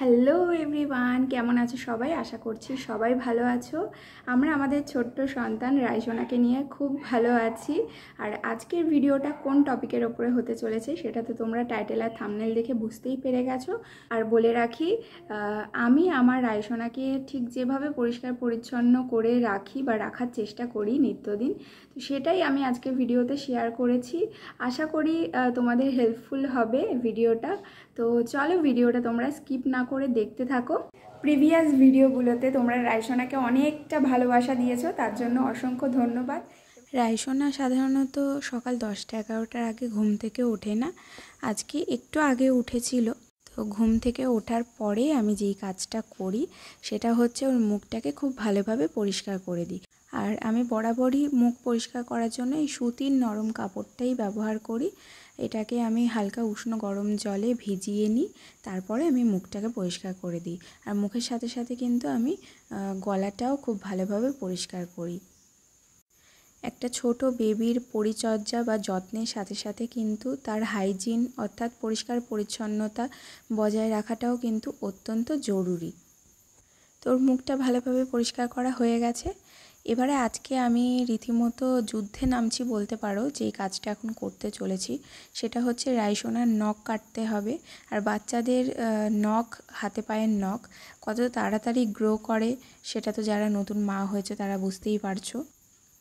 Hello everyone, কেমন আছো সবাই? আশা করছি সবাই ভালো আছো। আমরা আমাদের ছোট্ট সন্তান রাইসোনাকে নিয়ে খুব ভালো আছি। আর আজকের ভিডিওটা কোন টপিকের ওপরে হতে চলেছে সেটা তো তোমরা টাইটেল আর থাম্বনেল দেখে বুঝতেই পেরে গেছো। আর বলে রাখি, আমি আমার রাইসোনাকে ঠিক যেভাবে পরিষ্কার পরিচ্ছন্ন করে রাখি বা রাখার চেষ্টা করি নিত্যদিন, তো সেটাই আমি আজকে ভিডিওতে শেয়ার করেছি। আশা করি তোমাদের হেল্পফুল হবে ভিডিওটা। তো চলো ভিডিওটা তোমরা স্কিপ না করে দেখতে থাকো। প্রিভিয়াস ভিডিওগুলোতে তোমরা রাইসোনাকে অনেকটা ভালোবাসা দিয়েছো, তার জন্য অসংখ্য ধন্যবাদ। রাইসোনা সাধারণত সকাল 10টা-11টার আগে ঘুম থেকে ওঠে না। আজকে একটু আগে উঠেছিল। তো ঘুম থেকে ওঠার পরে আমি যেই কাজটা করি সেটা হচ্ছে ওর মুখটাকে খুব ভালোভাবে পরিষ্কার করে দিই। আর আমি বরাবরই মুখ পরিষ্কার করার জন্য এই সুতির নরম কাপড়টাই ব্যবহার করি। এটাকে আমি হালকা উষ্ণ গরম জলে ভিজিয়ে নিই, তারপরে আমি মুখটাকে পরিষ্কার করে দিই। আর মুখের সাথে সাথে কিন্তু আমি গলাটাও খুব ভালোভাবে পরিষ্কার করি। একটা ছোট বেবির পরিচর্যা বা যত্নের সাথে সাথে কিন্তু তার হাইজিন অর্থাৎ পরিষ্কার পরিচ্ছন্নতা বজায় রাখাটাও কিন্তু অত্যন্ত জরুরি। তোর মুখটা ভালোভাবে পরিষ্কার করা হয়ে গেছে। এবারে আজকে আমি রীতিমতো যুদ্ধে নামছি বলতে পারো। যেই কাজটা এখন করতে চলেছি সেটা হচ্ছে রাইসোনার নখ কাটতে হবে। আর বাচ্চাদের নখ, হাতে পায়ের নখ কত তাড়াতাড়ি গ্রো করে সেটা তো যারা নতুন মা হয়েছে তারা বুঝতেই পারছো।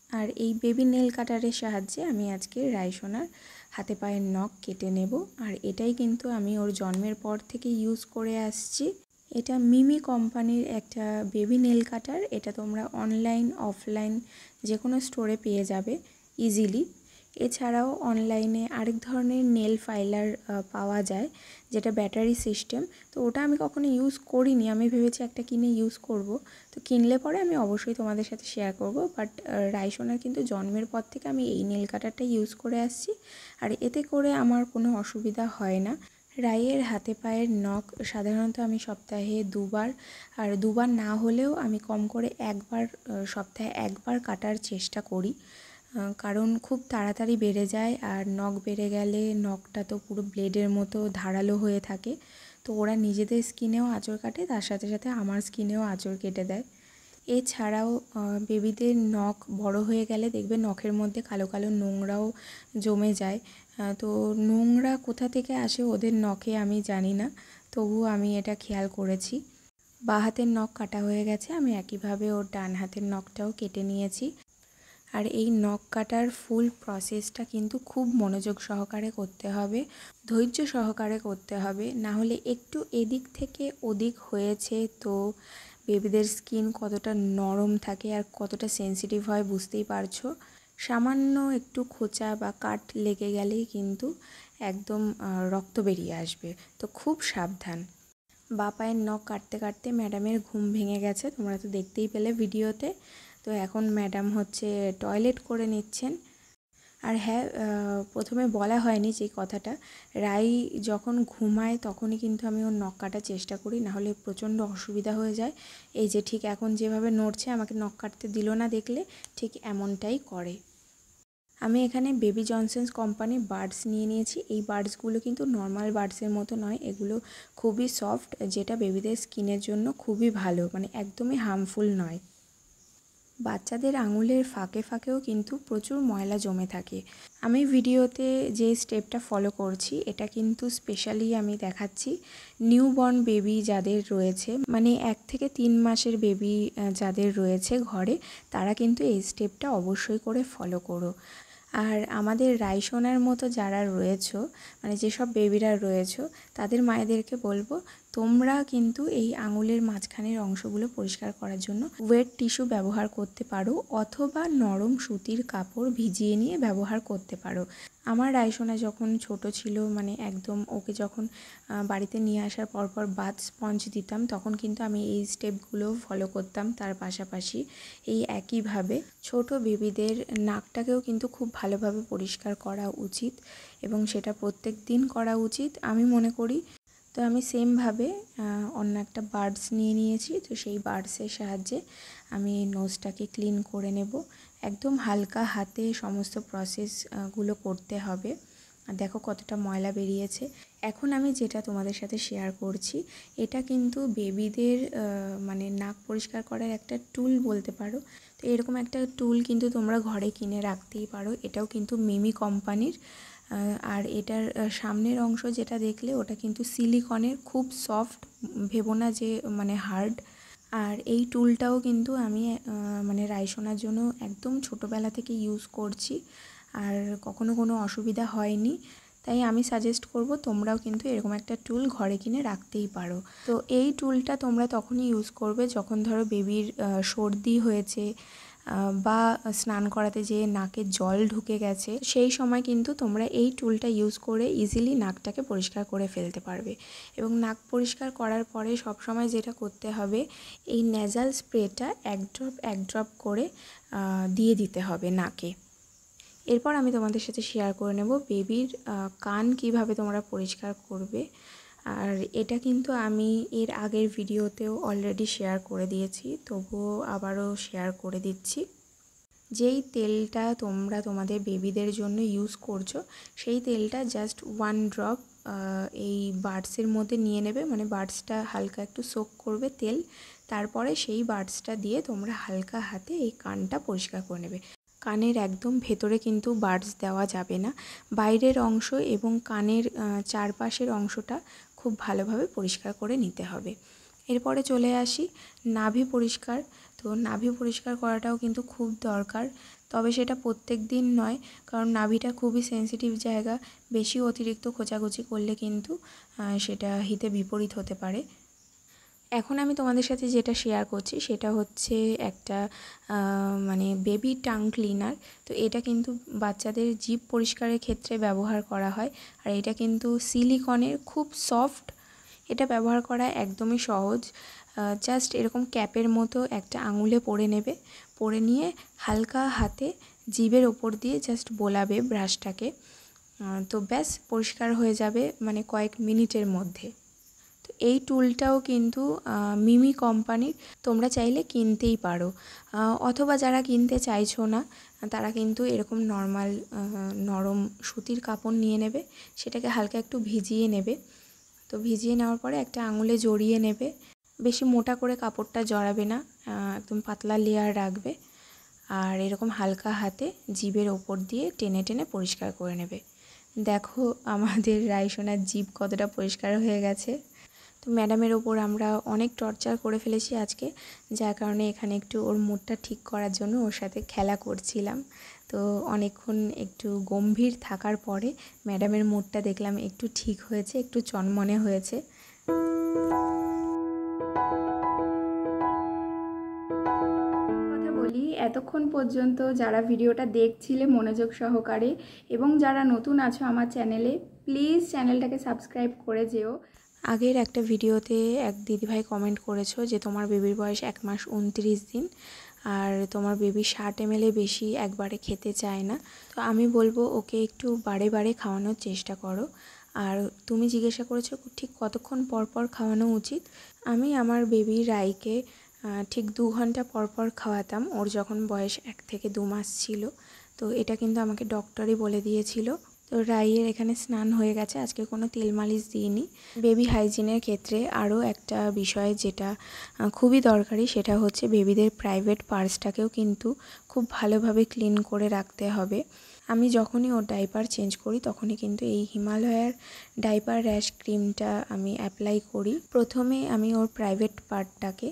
আর এই বেবি নেল কাটারের সাহায্যে আমি আজকে রাইসোনার হাতে পায়ের নখ কেটে নেব। আর এটাই কিন্তু আমি ওর জন্মের পর থেকে ইউজ করে আসছি। এটা মিমি কোম্পানির একটা বেবি নেল কাটার। এটা তোমরা অনলাইন অফলাইন যে কোনো স্টোরে পেয়ে যাবে ইজিলি। এছাড়াও অনলাইনে আরেক ধরনের নেল ফাইলার পাওয়া যায় যেটা ব্যাটারি সিস্টেম। তো ওটা আমি কখনো ইউজ করিনি, আমি ভেবেছি একটা কিনে ইউজ করব। তো কিনলে পরে আমি অবশ্যই তোমাদের সাথে শেয়ার করব। বাট রাইসোনার কিন্তু জন্মের পর থেকে আমি এই নেল কাটারটা ইউজ করে আসছি। আর এতে করে আমার কোনো অসুবিধা হয় না। রাইয়ের হাতে পায়ের নখ সাধারণত আমি সপ্তাহে 2বার, আর 2বার না হলেও আমি কম করে সপ্তাহে একবার কাটার চেষ্টা করি। কারণ খুব তাড়াতাড়ি বেড়ে যায়, আর নখ বেড়ে গেলে নখটা তো পুরো ব্লেডের মতো ধারালো হয়ে থাকে। তো ওরা নিজেদের স্কিনেও আঁচড় কাটে, তার সাথে সাথে আমার স্কিনেও আঁচড় কেটে দেয়। এছাড়াও বেবিদের নখ বড় হয়ে গেলে দেখবে নখের মধ্যে কালো কালো নোংরাও জমে যায়। তো নোংরা কোথা থেকে আসে ওদের নখে আমি জানি না, তবুও আমি এটা খেয়াল করেছি। বাঁ হাতের নখ কাটা হয়ে গেছে, আমি একইভাবে ওর ডান হাতের নখটাও কেটে নিয়েছি। আর এই নখ কাটার ফুল প্রসেসটা কিন্তু খুব মনোযোগ সহকারে করতে হবে, ধৈর্য সহকারে করতে হবে। না হলে একটু এদিক থেকে ওদিক হয়েছে তো বেবিদের স্কিন কতটা নরম থাকে আর কতটা সেন্সিটিভ হয় বুঝতেই পারছো। সামান্য একটু খোঁচা বা কাট লেগে গেলেই কিন্তু একদম রক্ত বেরিয়ে আসবে। তো খুব সাবধান। বাঁ পায়ের নখ কাটতে কাটতে ম্যাডামের ঘুম ভেঙে গেছে, তোমরা তো দেখতেই পেলে ভিডিওতে। তো এখন ম্যাডাম হচ্ছে টয়লেট করে নিচ্ছেন। আর হ্যাঁ, প্রথমে বলা হয়নি যে কথাটা, রাই যখন ঘুমায় তখনই কিন্তু আমি ওর নখ কাটার চেষ্টা করি, নাহলে প্রচণ্ড অসুবিধা হয়ে যায়। এই যে ঠিক এখন যেভাবে নড়ছে, আমাকে নখ কাটতে দিল না দেখলে, ঠিক এমনটাই করে। আমি এখানে বেবি জনসন্স কোম্পানি বাডস নিয়ে নিয়েছি। এই বাডসগুলো কিন্তু নর্মাল বাডসের মতো নয়, এগুলো খুবই সফট, যেটা বেবিদের স্কিনের জন্য খুবই ভালো, মানে একদমই হার্মফুল নয়। বাচ্চাদের আঙুলের ফাঁকে ফাঁকেও কিন্তু প্রচুর ময়লা জমে থাকে। আমি ভিডিওতে যে স্টেপটা ফলো করছি এটা কিন্তু স্পেশালি আমি দেখাচ্ছি নিউবর্ন বেবি যাদের রয়েছে, মানে 1 থেকে 3 মাসের বেবি যাদের রয়েছে ঘরে, তারা কিন্তু এই স্টেপটা অবশ্যই করে ফলো করো। আর আমাদের রাইসোনার মতো যারা রয়েছো, মানে যেসব বেবিরা রয়েছো, তাদের মায়েদেরকে বলবো তোমরা কিন্তু এই আঙুলের মাঝখানের অংশগুলো পরিষ্কার করার জন্য ওয়েট টিস্যু ব্যবহার করতে পারো, অথবা নরম সুতির কাপড় ভিজিয়ে নিয়ে ব্যবহার করতে পারো। আমার রাইসোনা যখন ছোট ছিল, মানে একদম ওকে যখন বাড়িতে নিয়ে আসার পরপর বাথ স্পঞ্জ দিতাম, তখন কিন্তু আমি এই স্টেপগুলো ফলো করতাম। তার পাশাপাশি এই একইভাবে ছোট বেবিদের নাকটাকেও কিন্তু খুব ভালোভাবে পরিষ্কার করা উচিত, এবং সেটা প্রত্যেক দিন করা উচিত আমি মনে করি। তো আমি সেমভাবে অন্য একটা বাডস নিয়ে নিয়েছি। তো সেই বাডসের সাহায্যে আমি নোজটাকে ক্লিন করে নেব। একদম হালকা হাতে সমস্ত প্রসেসগুলো করতে হবে। আর দেখো কতটা ময়লা বেরিয়েছে। এখন আমি যেটা তোমাদের সাথে শেয়ার করছি এটা কিন্তু বেবিদের মানে নাক পরিষ্কার করার একটা টুল বলতে পারো। তো এরকম একটা টুল কিন্তু তোমরা ঘরে কিনে রাখতেই পারো। এটাও কিন্তু মিমি কোম্পানির। আর এটার সামনের অংশ যেটা দেখলে ওটা কিন্তু সিলিকনের, খুব সফট, ভেবো না যে মানে হার্ড। আর এই টুলটাও কিন্তু আমি মানে রাইসোনার জন্য একদম ছোটোবেলা থেকে ইউজ করছি, আর কখনো কোনো অসুবিধা হয়নি। তাই আমি সাজেস্ট করব তোমরাও কিন্তু এরকম একটা টুল ঘরে কিনে রাখতেই পারো। তো এই টুলটা তোমরা তখনই ইউজ করবে যখন ধরো বেবির সর্দি হয়েছে বা স্নান করাতে যেয়ে নাকে জল ঢুকে গেছে, সেই সময় কিন্তু তোমরা এই টুলটা ইউজ করে ইজিলি নাকটাকে পরিষ্কার করে ফেলতে পারবে। এবং নাক পরিষ্কার করার পরে সবসময় যেটা করতে হবে, এই নেজাল স্প্রেটা এক ড্রপ করে দিয়ে দিতে হবে নাকে। এরপর আমি তোমাদের সাথে শেয়ার করে নেব বেবির কান কিভাবে তোমরা পরিষ্কার করবে। আর এটা কিন্তু আমি এর আগের ভিডিওতেও অলরেডি শেয়ার করে দিয়েছি, তবুও আবারও শেয়ার করে দিচ্ছি। যেই তেলটা তোমরা তোমাদের বেবিদের জন্য ইউজ করছো সেই তেলটা জাস্ট 1 ড্রপ এই বাডসের মধ্যে নিয়ে নেবে, মানে বাডসটা হালকা একটু সোক করবে তেল, তারপরে সেই বাডসটা দিয়ে তোমরা হালকা হাতে এই কানটা পরিষ্কার করে নেবে। কানের একদম ভেতরে কিন্তু বাডস দেওয়া যাবে না, বাইরের অংশ এবং কানের চারপাশের অংশটা খুব ভালোভাবে পরিষ্কার করে নিতে হবে। এরপরে চলে আসি নাভি পরিষ্কার। তো নাভি পরিষ্কার করাটাও কিন্তু খুব দরকার, তবে সেটা প্রত্যেক দিন নয়, কারণ নাভিটা খুবই সেন্সিটিভ জায়গা। বেশি অতিরিক্ত খোঁচাখুচি করলে কিন্তু সেটা হিতে বিপরীত হতে পারে। এখন আমি তোমাদের সাথে যেটা শেয়ার করছি সেটা হচ্ছে একটা মানে বেবি টাং ক্লিনার। তো এটা কিন্তু বাচ্চাদের জিভ পরিষ্কারের ক্ষেত্রে ব্যবহার করা হয়, আর এটা কিন্তু সিলিকনের, খুব সফট। এটা ব্যবহার করা একদমই সহজ। জাস্ট এরকম ক্যাপের মতো একটা আঙুলে পরে নেবে, পরে নিয়ে হালকা হাতে জিভের ওপর দিয়ে জাস্ট বোলাবে ব্রাশটাকে, তো ব্যাস পরিষ্কার হয়ে যাবে মানে কয়েক মিনিটের মধ্যে। তো এই টুলটাও কিন্তু মিমি কোম্পানির, তোমরা চাইলে কিনতেই পারো, অথবা যারা কিনতে চাইছো না তারা কিন্তু এরকম নর্মাল নরম সুতির কাপড় নিয়ে নেবে, সেটাকে হালকা একটু ভিজিয়ে নেবে। তো ভিজিয়ে নেওয়ার পরে একটা আঙুলে জড়িয়ে নেবে, বেশি মোটা করে কাপড়টা জড়াবে না, একদম পাতলা লেয়ার রাখবে, আর এরকম হালকা হাতে জিভের ওপর দিয়ে টেনে টেনে পরিষ্কার করে নেবে। দেখো আমাদের রাইসোনার জিভ কতটা পরিষ্কার হয়ে গেছে। তো ম্যাডামের ওপর আমরা অনেক টর্চার করে ফেলেছি আজকে, যার কারণে এখানে একটু ওর মুডটা ঠিক করার জন্য ওর সাথে খেলা করছিলাম। তো অনেকক্ষণ একটু গম্ভীর থাকার পরে ম্যাডামের মুডটা দেখলাম একটু ঠিক হয়েছে, একটু চনমনে হয়েছে। কথা বলি, এতক্ষণ পর্যন্ত যারা ভিডিওটা দেখছিলে মনোযোগ সহকারে এবং যারা নতুন আছো আমার চ্যানেলে, প্লিজ চ্যানেলটাকে সাবস্ক্রাইব করে যেও। আগের একটা ভিডিওতে এক দিদিভাই কমেন্ট করেছো যে তোমার বেবির বয়স 1 মাস 29 দিন আর তোমার বেবি 60 ml বেশি একবারে খেতে চায় না। তো আমি বলবো ওকে একটু বারে বারে খাওয়ানোর চেষ্টা করো। আর তুমি জিজ্ঞাসা করেছো ঠিক কতক্ষণ পর পর খাওয়ানো উচিত। আমি আমার বেবি রাইকে ঠিক 2 ঘন্টা পর পর খাওয়াতাম, ওর যখন বয়স 1 থেকে 2 মাস ছিল। তো এটা কিন্তু আমাকে ডক্টরই বলে দিয়েছিল। তো রাইয়ের এখানে স্নান হয়ে গেছে, আজকে কোনো তেল মালিশ দিইনি। বেবি হাইজিনের ক্ষেত্রে আরও একটা বিষয় যেটা খুবই দরকারি, সেটা হচ্ছে বেবিদের প্রাইভেট পার্টসটাকেও কিন্তু খুব ভালোভাবে ক্লিন করে রাখতে হবে। আমি যখনই ওর ডাইপার চেঞ্জ করি তখনই কিন্তু এই হিমালয়ার ডাইপার র্যাশ ক্রিমটা আমি অ্যাপ্লাই করি। প্রথমে আমি ওর প্রাইভেট পার্টটাকে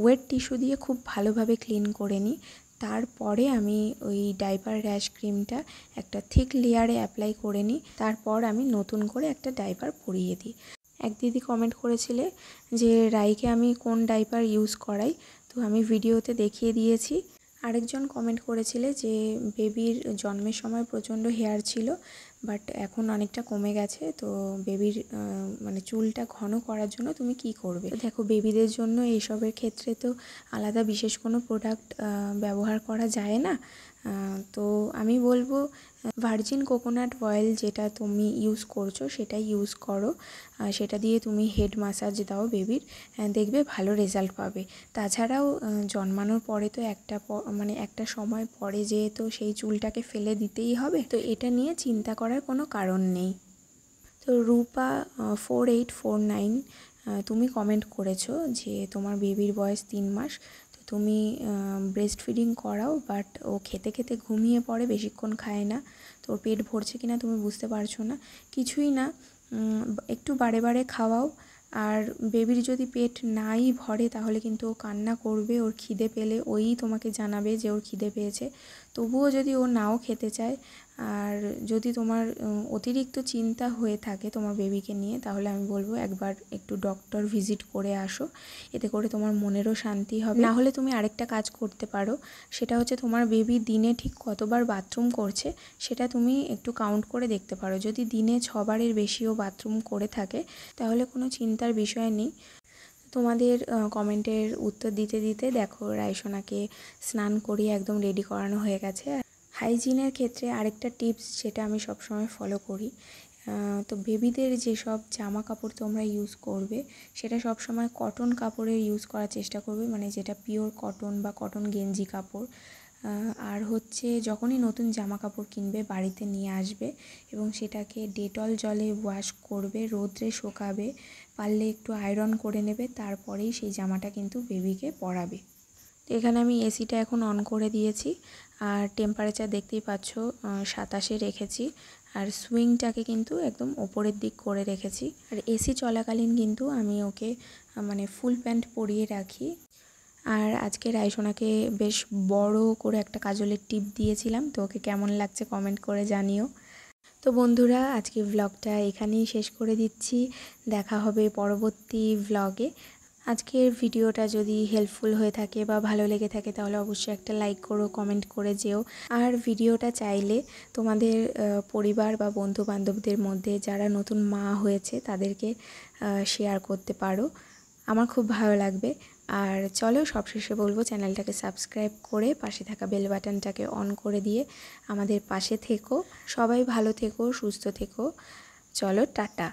ওয়েট টিস্যু দিয়ে খুব ভালোভাবে ক্লিন করে নিই, তারপরে আমি ওই ডাইপার র্যাশ ক্রিমটা একটা থিক লেয়ারে অ্যাপ্লাই করে নিই, তারপর আমি নতুন করে একটা ডাইপার পরিয়ে দিই। এক দিদি কমেন্ট করেছিলে যে রাইকে আমি কোন ডাইপার ইউজ করাই, তো আমি ভিডিওতে দেখিয়ে দিয়েছি। আরেকজন কমেন্ট করেছিলে যে বেবির জন্মের সময় প্রচণ্ড হেয়ার ছিল, বাট এখন অনেকটা কমে গেছে, তো বেবির মানে চুলটা ঘন করার জন্য তুমি কি করবে। দেখো বেবিদের জন্য এইসবের ক্ষেত্রে তো আলাদা বিশেষ কোনো প্রোডাক্ট ব্যবহার করা যায় না, তো আমি বলবো ভার্জিন কোকোনাট অয়েল যেটা তুমি ইউজ করছো সেটাই ইউজ করো, সেটা দিয়ে তুমি হেড ম্যাসাজ দাও বেবির, দেখবে ভালো রেজাল্ট পাবে। তাছাড়াও জন্মানোর পরে তো একটা সময় পরে যেহেতু সেই চুলটাকে ফেলে দিতেই হবে, তো এটা নিয়ে চিন্তা করার কোনো কারণ নেই। তো রূপা 4849 তুমি কমেন্ট করেছো যে তোমার বেবির বয়স 3 মাস, তো তুমি ব্রেস্ট ফিডিং করাও, বাট ও খেতে খেতে ঘুমিয়ে পড়ে, বেশিক্ষণ খায় না, তো ওর পেট ভরছে কিনা তুমি বুঝতে পারছো না। কিছুই না, একটু বারে বারে খাওয়াও। আর বেবির যদি পেট নাই ভরে তাহলে কিন্তু ও কান্না করবে, ওর খিদে পেলে ওই তোমাকে জানাবে যে ওর খিদে পেয়েছে। তবুও যদি ও নাও খেতে চায়, আর যদি তোমার অতিরিক্ত চিন্তা হয়ে থাকে তোমার বেবিকে নিয়ে, তাহলে আমি বলবো একবার একটু ডক্টর ভিজিট করে আসো, এতে করে তোমার মনেরও শান্তি হবে। না হলে তুমি আরেকটা কাজ করতে পারো, সেটা হচ্ছে তোমার বেবি দিনে ঠিক কতবার বাথরুম করছে সেটা তুমি একটু কাউন্ট করে দেখতে পারো। যদি দিনে 6 বারের বেশিও বাথরুম করে থাকে তাহলে কোনো চিন্তার বিষয় নেই। তোমাদের কমেন্টের উত্তর দিতে দিতে দেখো রাইসোনাকে স্নান করিয়ে একদম রেডি করানো হয়ে গেছে। হাইজিনের ক্ষেত্রে আরেকটা টিপস যেটা আমি সবসময় ফলো করি, তো বেবিদের যেসব জামা কাপড় তোমরা ইউজ করবে সেটা সবসময় কটন কাপড়ের ইউজ করার চেষ্টা করবে, মানে যেটা পিওর কটন বা কটন গেঞ্জি কাপড়। আর হচ্ছে যখনই নতুন জামা কাপড় কিনবে বাড়িতে নিয়ে আসবে এবং সেটাকে ডেটল জলে ওয়াশ করবে, রোদ্রে শোকাবে, পারলে একটু আয়রন করে নেবে, তারপরেই সেই জামাটা কিন্তু বেবিকে পরাবে। তো এখানে আমি এসিটা এখন অন করে দিয়েছি, আর টেম্পারেচার দেখতেই পাচ্ছ 27-এ রেখেছি, আর সুইংটাকে কিন্তু একদম ওপরের দিক করে রেখেছি। আর এসি চলাকালীন কিন্তু আমি ওকে মানে ফুল প্যান্ট পরিয়ে রাখি। আর আজকে রাইসোনাকে বেশ বড় করে একটা কাজলের টিপ দিয়েছিলাম, তো ওকে কেমন লাগছে কমেন্ট করে জানিও। তো বন্ধুরা, আজকে ব্লগটা এখানেই শেষ করে দিচ্ছি, দেখা হবে পরবর্তী ব্লগে। আজকের ভিডিওটা যদি হেল্পফুল হয়ে থাকে বা ভালো লেগে থাকে তাহলে অবশ্যই একটা লাইক করো, কমেন্ট করে যেও। আর ভিডিওটা চাইলে তোমাদের পরিবার বা বন্ধু বান্ধবদের মধ্যে যারা নতুন মা হয়েছে তাদেরকে শেয়ার করতে পারো, আমার খুব ভালো লাগবে। আর চলো সবশেষে বলবো চ্যানেলটাকে সাবস্ক্রাইব করে পাশে থাকা বেল বাটনটাকে অন করে দিয়ে আমাদের পাশে থেকো। সবাই ভালো থেকো, সুস্থ থেকো। চলো টাটা।